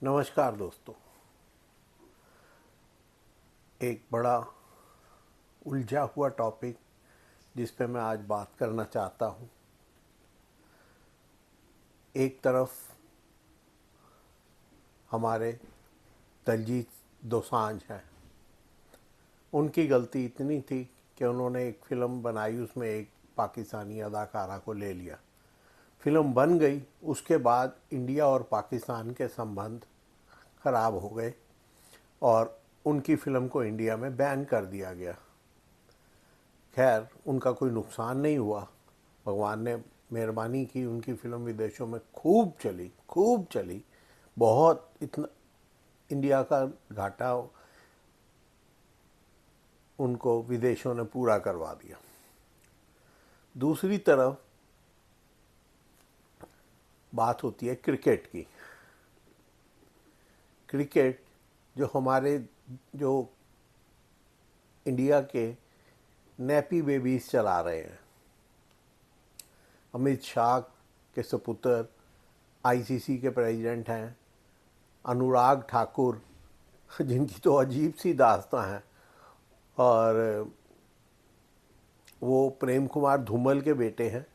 नमस्कार दोस्तों। एक बड़ा उलझा हुआ टॉपिक जिस पे मैं आज बात करना चाहता हूँ। एक तरफ हमारे दलजीत दोसांझ हैं। उनकी गलती इतनी थी कि उन्होंने एक फ़िल्म बनाई, उसमें एक पाकिस्तानी अदाकारा को ले लिया। फ़िल्म बन गई, उसके बाद इंडिया और पाकिस्तान के संबंध खराब हो गए और उनकी फ़िल्म को इंडिया में बैन कर दिया गया। खैर, उनका कोई नुकसान नहीं हुआ। भगवान ने मेहरबानी की, उनकी फ़िल्म विदेशों में खूब चली। बहुत इतना इंडिया का घाटा उनको विदेशों ने पूरा करवा दिया। दूसरी तरफ बात होती है क्रिकेट की। क्रिकेट जो हमारे जो इंडिया के नैपी बेबीज चला रहे हैं, अमित शाह के सपुत्र आईसीसी के प्रेसिडेंट हैं, अनुराग ठाकुर, जिनकी तो अजीब सी दास्तां है, और वो प्रेम कुमार धूमल के बेटे हैं,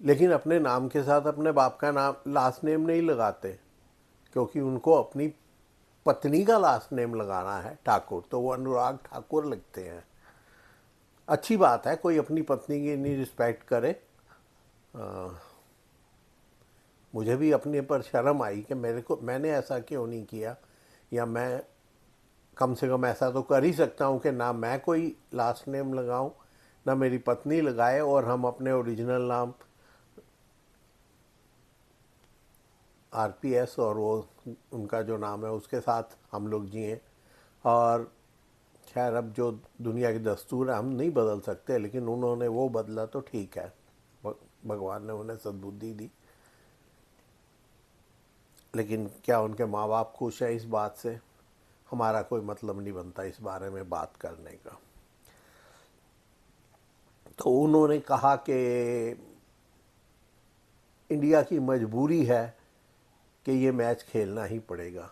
लेकिन अपने नाम के साथ अपने बाप का नाम लास्ट नेम नहीं लगाते, क्योंकि उनको अपनी पत्नी का लास्ट नेम लगाना है ठाकुर, तो वो अनुराग ठाकुर लिखते हैं। अच्छी बात है, कोई अपनी पत्नी की नहीं रिस्पेक्ट करे। मुझे भी अपने पर शर्म आई कि मैंने ऐसा क्यों नहीं किया, या मैं कम से कम ऐसा तो कर ही सकता हूँ कि ना मैं कोई लास्ट नेम लगाऊं, ना मेरी पत्नी लगाए, और हम अपने ओरिजिनल नाम आरपीएस और वो उनका जो नाम है उसके साथ हम लोग जिए। और खैर, अब जो दुनिया की दस्तूर है हम नहीं बदल सकते, लेकिन उन्होंने वो बदला तो ठीक है, भगवान ने उन्हें सद्बुद्धि दी। लेकिन क्या उनके माँ बाप खुश हैं इस बात से? हमारा कोई मतलब नहीं बनता इस बारे में बात करने का। तो उन्होंने कहा कि इंडिया की मजबूरी है कि ये मैच खेलना ही पड़ेगा।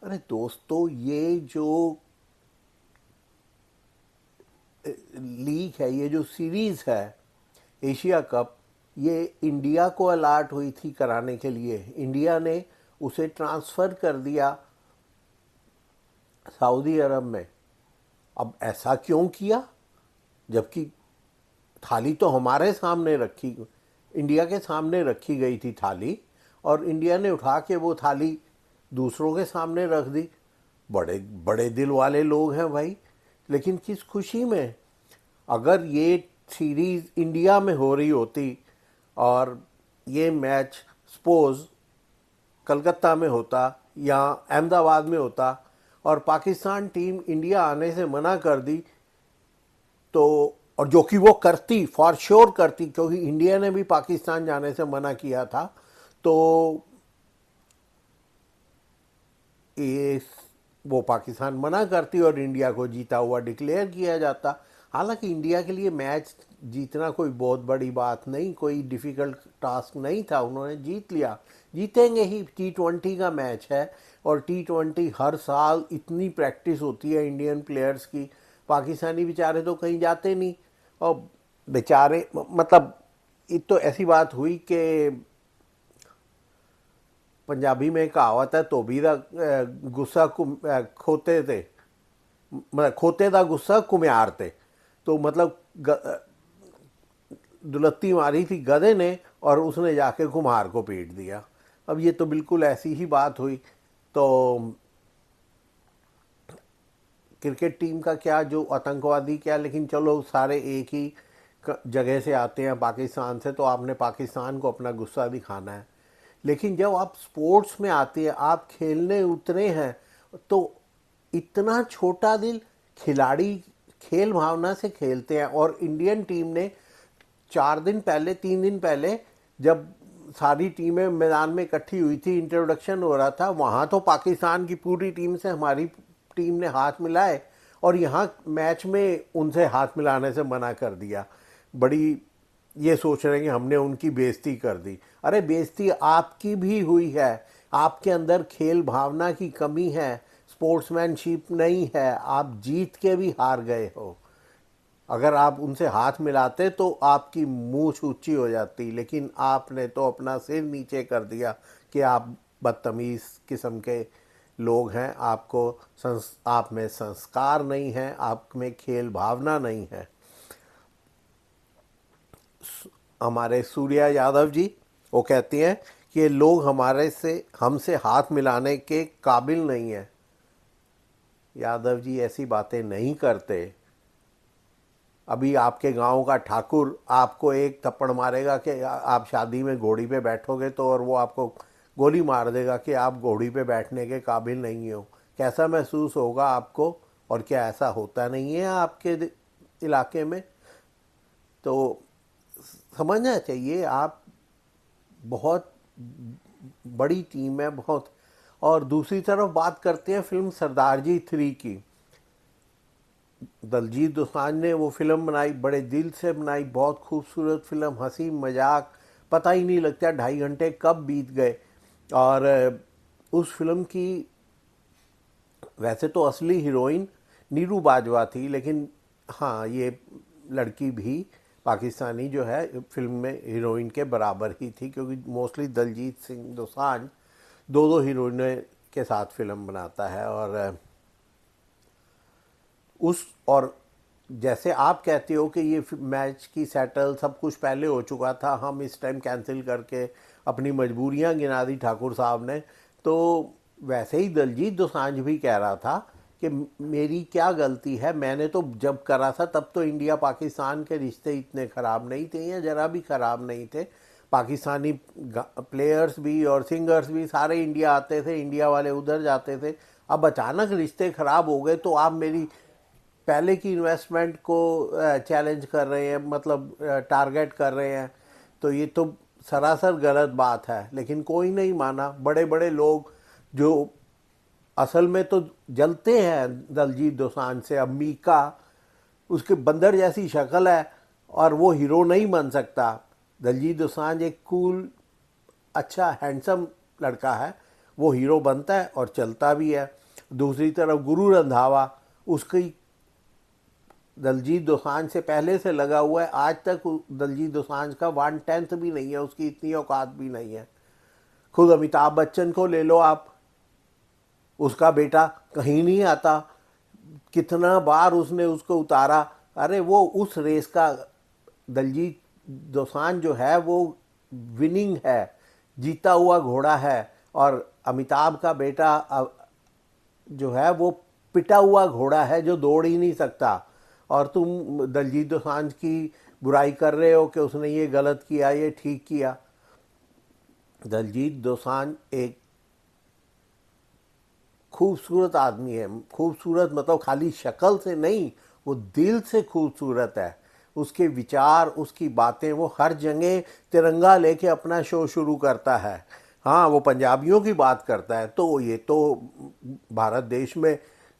अरे दोस्तों, ये जो लीग है, ये जो सीरीज़ है एशिया कप, ये इंडिया को अलाट हुई थी कराने के लिए। इंडिया ने उसे ट्रांसफ़र कर दिया सऊदी अरब में। अब ऐसा क्यों किया, जबकि थाली तो हमारे सामने रखी, इंडिया के सामने रखी गई थी थाली, और इंडिया ने उठा के वो थाली दूसरों के सामने रख दी। बड़े बड़े दिल वाले लोग हैं भाई। लेकिन किस खुशी में? अगर ये सीरीज़ इंडिया में हो रही होती और ये मैच सपोज कलकत्ता में होता या अहमदाबाद में होता, और पाकिस्तान टीम इंडिया आने से मना कर दी, तो और जो कि वो करती, फॉर श्योर करती, क्योंकि इंडिया ने भी पाकिस्तान जाने से मना किया था, तो ये वो पाकिस्तान मना करती और इंडिया को जीता हुआ डिक्लेयर किया जाता। हालांकि इंडिया के लिए मैच जीतना कोई बहुत बड़ी बात नहीं, कोई डिफ़िकल्ट टास्क नहीं था, उन्होंने जीत लिया। जीतेंगे ही, T20 का मैच है, और T20 हर साल इतनी प्रैक्टिस होती है इंडियन प्लेयर्स की। पाकिस्तानी बेचारे तो कहीं जाते नहीं, और बेचारे मतलब एक तो ऐसी बात हुई कि पंजाबी में कहावत है, धोबी का गुस्सा खोते थे, मतलब खोते का गुस्सा कुम्हार थे। तो मतलब दुलत्ती मारी थी गधे ने, और उसने जाके कुम्हार को पीट दिया। अब ये तो बिल्कुल ऐसी ही बात हुई। तो क्रिकेट टीम का क्या, जो आतंकवादी क्या, लेकिन चलो सारे एक ही जगह से आते हैं, पाकिस्तान से, तो आपने पाकिस्तान को अपना गुस्सा दिखाना है। लेकिन जब आप स्पोर्ट्स में आते हैं, आप खेलने उतरे हैं, तो इतना छोटा दिल, खिलाड़ी खेल भावना से खेलते हैं। और इंडियन टीम ने 4 दिन पहले, 3 दिन पहले, जब सारी टीमें मैदान में इकट्ठी हुई थी, इंट्रोडक्शन हो रहा था, वहाँ तो पाकिस्तान की पूरी टीम से हमारी टीम ने हाथ मिलाए, और यहाँ मैच में उनसे हाथ मिलाने से मना कर दिया। बड़ी ये सोच रहे हैं कि हमने उनकी बेइज्जती कर दी। अरे बेइज्जती आपकी भी हुई है, आपके अंदर खेल भावना की कमी है, स्पोर्ट्समैनशिप नहीं है, आप जीत के भी हार गए हो। अगर आप उनसे हाथ मिलाते तो आपकी मूछ ऊंची हो जाती, लेकिन आपने तो अपना सिर नीचे कर दिया कि आप बदतमीज किस्म के लोग हैं, आप में संस्कार नहीं है, आप में खेल भावना नहीं है। हमारे सूर्या यादव जी वो कहती हैं कि ये लोग हमसे हाथ मिलाने के काबिल नहीं है। यादव जी ऐसी बातें नहीं करते। अभी आपके गांव का ठाकुर आपको एक थप्पड़ मारेगा कि आप शादी में घोड़ी पे बैठोगे तो, और वो आपको गोली मार देगा कि आप घोड़ी पे बैठने के काबिल नहीं हो। कैसा महसूस होगा आपको? और क्या ऐसा होता नहीं है आपके इलाके में? तो समझना चाहिए, आप बहुत बड़ी टीम है बहुत। और दूसरी तरफ बात करते हैं फिल्म सरदार जी 3 की। दलजीत दोसांझ ने वो फिल्म बनाई, बड़े दिल से बनाई, बहुत खूबसूरत फिल्म, हंसी मजाक, पता ही नहीं लगता 2.5 घंटे कब बीत गए। और उस फिल्म की वैसे तो असली हीरोइन नीरू बाजवा थी, लेकिन हाँ ये लड़की भी पाकिस्तानी जो है फिल्म में हीरोइन के बराबर ही थी, क्योंकि मोस्टली दलजीत सिंह दोसांझ दो दो हीरोइनों के साथ फिल्म बनाता है। और जैसे आप कहते हो कि ये मैच की सेटल सब कुछ पहले हो चुका था, हम इस टाइम कैंसिल करके अपनी मजबूरियां गिना दी ठाकुर साहब ने, तो वैसे ही दलजीत दोसांझ भी कह रहा था कि मेरी क्या गलती है, मैंने तो जब करा था तब तो इंडिया पाकिस्तान के रिश्ते इतने ख़राब नहीं थे या ज़रा भी ख़राब नहीं थे। पाकिस्तानी प्लेयर्स भी और सिंगर्स भी सारे इंडिया आते थे, इंडिया वाले उधर जाते थे। अब अचानक रिश्ते ख़राब हो गए तो आप मेरी पहले की इन्वेस्टमेंट को चैलेंज कर रहे हैं, मतलब टारगेट कर रहे हैं। तो ये तो सरासर गलत बात है, लेकिन कोई नहीं माना। बड़े बड़े लोग जो असल में तो जलते हैं दलजीत दोसांझ से, अब मीका उसके बंदर जैसी शक्ल है और वो हीरो नहीं बन सकता। दलजीत दोसांझ एक कूल, अच्छा हैंडसम लड़का है, वो हीरो बनता है और चलता भी है। दूसरी तरफ गुरु रंधावा, उसकी दलजीत दोसांझ से पहले से लगा हुआ है, आज तक दलजीत दोसांझ का 1/10 भी नहीं है, उसकी इतनी औकात भी नहीं है। खुद अमिताभ बच्चन को ले लो आप, उसका बेटा कहीं नहीं आता, कितना बार उसने उसको उतारा। अरे वो उस रेस का दलजीत दोसांझ जो है वो विनिंग है, जीता हुआ घोड़ा है। और अमिताभ का बेटा जो है वो पिटा हुआ घोड़ा है जो दौड़ ही नहीं सकता। और तुम दलजीत दोसांझ की बुराई कर रहे हो कि उसने ये गलत किया ये ठीक किया। दलजीत दोसांझ एक खूबसूरत आदमी है, खूबसूरत मतलब खाली शक्ल से नहीं, वो दिल से खूबसूरत है। उसके विचार, उसकी बातें, वो हर जगह तिरंगा लेके अपना शो शुरू करता है। हाँ वो पंजाबियों की बात करता है, तो ये तो भारत देश में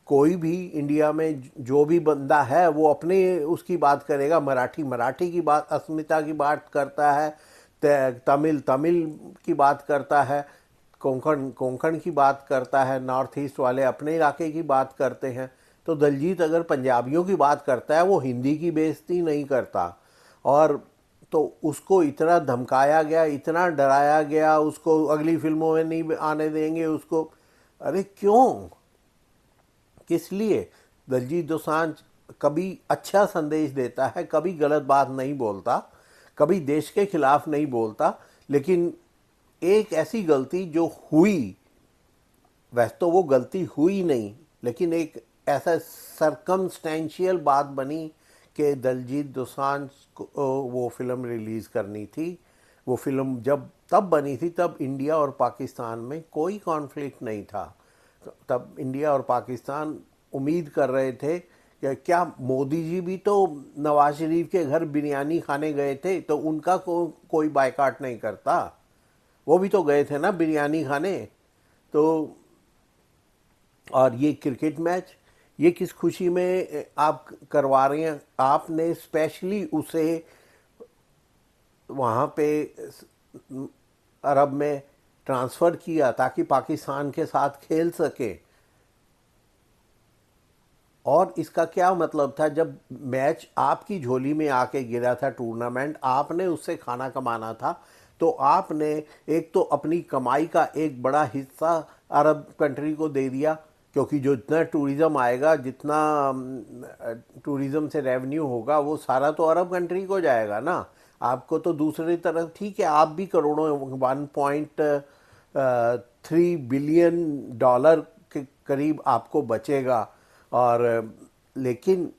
कोई भी, इंडिया में जो भी बंदा है वो अपने उसकी बात करेगा। मराठी मराठी की बात, अस्मिता की बात करता है, तमिल तमिल की बात करता है, कोंकण कोंकण की बात करता है, नॉर्थ ईस्ट वाले अपने इलाके की बात करते हैं। तो दलजीत अगर पंजाबियों की बात करता है, वो हिंदी की बेइज्जती नहीं करता। और तो उसको इतना धमकाया गया, इतना डराया गया, उसको अगली फिल्मों में नहीं आने देंगे उसको। अरे क्यों, किस लिए? दलजीत दोसांझ कभी अच्छा संदेश देता है, कभी गलत बात नहीं बोलता, कभी देश के खिलाफ नहीं बोलता। लेकिन एक ऐसी गलती जो हुई, वैसे तो वो गलती हुई नहीं, लेकिन एक ऐसा सरकमस्टेंशियल बात बनी कि दलजीत दोसांझ को वो फिल्म रिलीज़ करनी थी। वो फिल्म जब तब बनी थी तब इंडिया और पाकिस्तान में कोई कॉन्फ्लिक्ट नहीं था। तब इंडिया और पाकिस्तान उम्मीद कर रहे थे कि क्या मोदी जी भी तो नवाज शरीफ के घर बिरयानी खाने गए थे, तो उनका कोई बायकाट नहीं करता। वो भी तो गए थे ना बिरयानी खाने। तो और ये क्रिकेट मैच, ये किस खुशी में आप करवा रहे हैं? आपने स्पेशली उसे वहाँ पे अरब में ट्रांसफ़र किया ताकि पाकिस्तान के साथ खेल सके। और इसका क्या मतलब था, जब मैच आपकी झोली में आके गिरा था, टूर्नामेंट आपने उससे खाना कमाना था, तो आपने एक तो अपनी कमाई का एक बड़ा हिस्सा अरब कंट्री को दे दिया, क्योंकि जो जितना टूरिज़्म आएगा, जितना टूरिज़्म से रेवेन्यू होगा, वो सारा तो अरब कंट्री को जाएगा ना। आपको तो दूसरी तरफ, ठीक है, आप भी करोड़ों, 1.3 बिलियन डॉलर के करीब आपको बचेगा। और लेकिन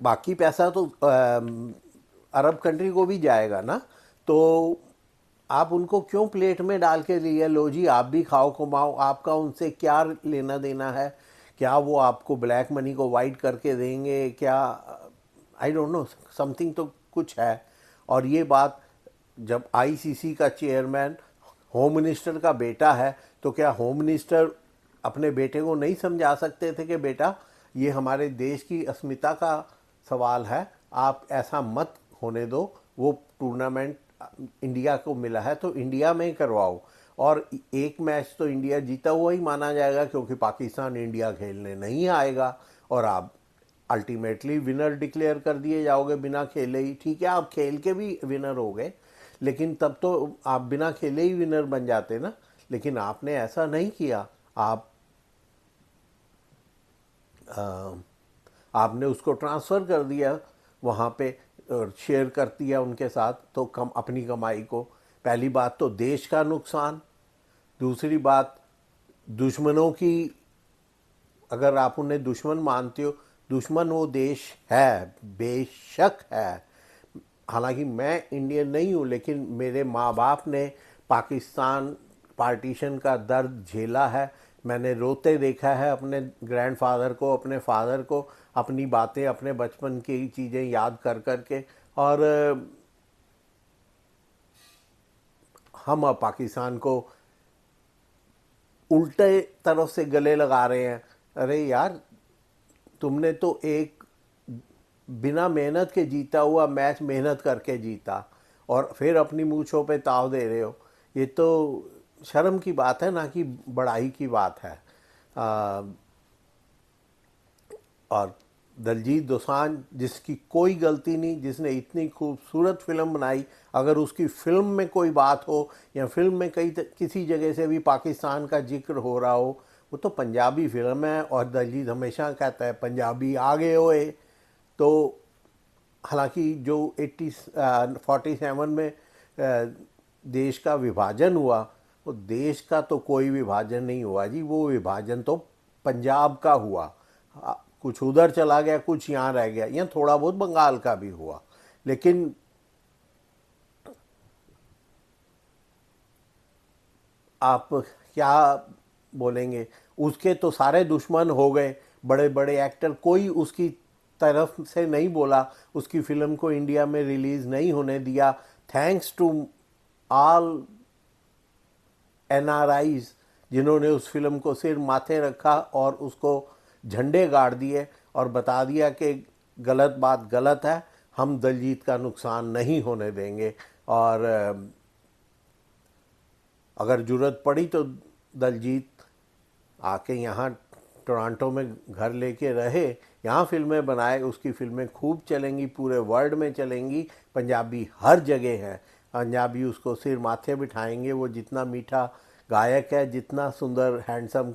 बाकी पैसा तो अरब कंट्री को भी जाएगा ना। तो आप उनको क्यों प्लेट में डाल के लिए, लो जी आप भी खाओ कमाओ, आपका उनसे क्या लेना देना है? क्या वो आपको ब्लैक मनी को वाइट करके देंगे क्या? आई डोंट नो, समथिंग तो कुछ है। और ये बात, जब आईसीसी का चेयरमैन होम मिनिस्टर का बेटा है, तो क्या होम मिनिस्टर अपने बेटे को नहीं समझा सकते थे कि बेटा ये हमारे देश की अस्मिता का सवाल है, आप ऐसा मत होने दो, वो टूर्नामेंट इंडिया को मिला है तो इंडिया में ही करवाओ। और एक मैच तो इंडिया जीता हुआ ही माना जाएगा, क्योंकि पाकिस्तान इंडिया खेलने नहीं आएगा, और आप अल्टीमेटली विनर डिक्लेयर कर दिए जाओगे बिना खेले ही। ठीक है, आप खेल के भी विनर हो गए, लेकिन तब तो आप बिना खेले ही विनर बन जाते ना। लेकिन आपने ऐसा नहीं किया। आपने उसको ट्रांसफ़र कर दिया वहाँ पे, और शेयर कर दिया उनके साथ, तो कम अपनी कमाई को। पहली बात तो देश का नुकसान, दूसरी बात दुश्मनों की, अगर आप उन्हें दुश्मन मानते हो, दुश्मन वो देश है, बेशक है। हालांकि मैं इंडियन नहीं हूँ, लेकिन मेरे माँ बाप ने पाकिस्तान पार्टीशन का दर्द झेला है। मैंने रोते देखा है अपने ग्रैंडफादर को, अपने फादर को, अपनी बातें, अपने बचपन की चीज़ें याद कर कर के। और हम अब पाकिस्तान को उल्टे तरफ से गले लगा रहे हैं। अरे यार, तुमने तो एक बिना मेहनत के जीता हुआ मैच मेहनत करके जीता, और फिर अपनी मूंछों पे ताव दे रहे हो। ये तो शर्म की बात है, ना कि बड़ाई की बात है। और दलजीत दोसांझ, जिसकी कोई गलती नहीं, जिसने इतनी खूबसूरत फिल्म बनाई, अगर उसकी फिल्म में कोई बात हो, या फिल्म में किसी जगह से भी पाकिस्तान का जिक्र हो रहा हो, वो तो पंजाबी फिल्म है, और दलजीत हमेशा कहता है पंजाबी आगे होए। तो हालांकि जो 47 में देश का विभाजन हुआ, वो देश का तो कोई विभाजन नहीं हुआ जी, वो विभाजन तो पंजाब का हुआ। कुछ उधर चला गया, कुछ यहाँ रह गया, यहाँ थोड़ा बहुत बंगाल का भी हुआ। लेकिन आप क्या बोलेंगे, उसके तो सारे दुश्मन हो गए, बड़े बड़े एक्टर, कोई उसकी तरफ से नहीं बोला, उसकी फिल्म को इंडिया में रिलीज़ नहीं होने दिया। थैंक्स टू ऑल एनआरआईज, जिन्होंने उस फिल्म को सिर माथे रखा और उसको झंडे गाड़ दिए और बता दिया कि गलत बात गलत है, हम दलजीत का नुकसान नहीं होने देंगे। और अगर ज़रूरत पड़ी तो दलजीत आके यहाँ टोरंटो में घर लेके रहे, यहाँ फिल्में बनाए, उसकी फिल्में खूब चलेंगी, पूरे वर्ल्ड में चलेंगी। पंजाबी हर जगह है, पंजाबी उसको सिर माथे बिठाएंगे। वो जितना मीठा गायक है, जितना सुंदर हैंडसम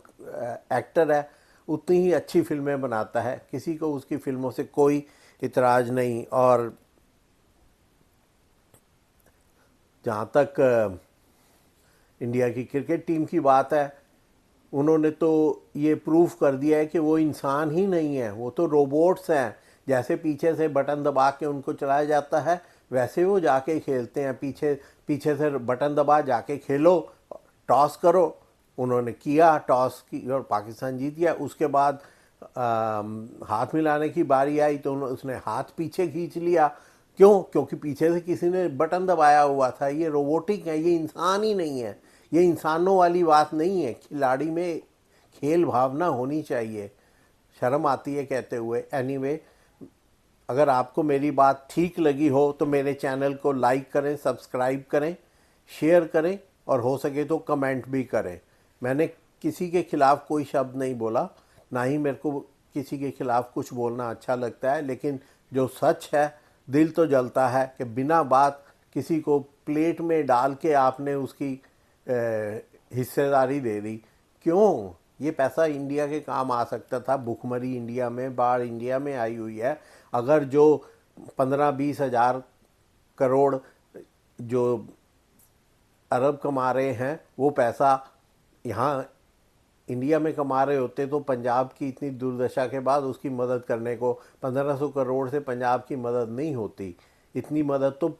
एक्टर है, उतनी ही अच्छी फिल्में बनाता है। किसी को उसकी फिल्मों से कोई इतराज़ नहीं। और जहाँ तक इंडिया की क्रिकेट टीम की बात है, उन्होंने तो ये प्रूफ कर दिया है कि वो इंसान ही नहीं है, वो तो रोबोट्स हैं। जैसे पीछे से बटन दबा के उनको चलाया जाता है, वैसे वो जाके खेलते हैं। पीछे पीछे से बटन दबा, जाके खेलो, टॉस करो। उन्होंने किया, टॉस की और पाकिस्तान जीत गया। उसके बाद हाथ मिलाने की बारी आई तो उसने हाथ पीछे खींच लिया। क्यों? क्योंकि पीछे से किसी ने बटन दबाया हुआ था। ये रोबोटिक है, ये इंसान ही नहीं है, ये इंसानों वाली बात नहीं है। खिलाड़ी में खेल भावना होनी चाहिए। शर्म आती है कहते हुए। एनीवे, अगर आपको मेरी बात ठीक लगी हो तो मेरे चैनल को लाइक करें, सब्सक्राइब करें, शेयर करें और हो सके तो कमेंट भी करें। मैंने किसी के खिलाफ़ कोई शब्द नहीं बोला, ना ही मेरे को किसी के खिलाफ़ कुछ बोलना अच्छा लगता है, लेकिन जो सच है, दिल तो जलता है कि बिना बात किसी को प्लेट में डाल के आपने उसकी हिस्सेदारी दे दी। क्यों? ये पैसा इंडिया के काम आ सकता था। भुखमरी इंडिया में, बाढ़ इंडिया में आई हुई है। अगर जो 15-20 हज़ार करोड़ जो अरब कमा रहे हैं वो पैसा यहाँ इंडिया में कमा रहे होते तो पंजाब की इतनी दुर्दशा के बाद उसकी मदद करने को 1500 करोड़ से पंजाब की मदद नहीं होती। इतनी मदद तो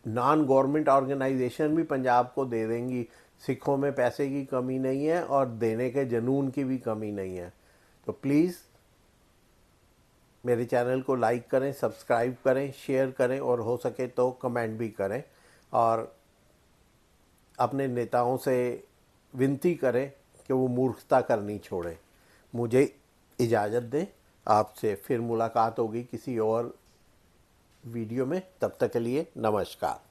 नॉन गवर्नमेंट ऑर्गेनाइजेशन भी पंजाब को दे देंगी। सिखों में पैसे की कमी नहीं है और देने के जुनून की भी कमी नहीं है। तो प्लीज़ मेरे चैनल को लाइक करें, सब्सक्राइब करें, शेयर करें और हो सके तो कमेंट भी करें। और अपने नेताओं से विनती करें कि वो मूर्खता करनी छोड़ें। मुझे इजाज़त दें। आपसे फिर मुलाकात होगी किसी और वीडियो में। तब तक के लिए नमस्कार।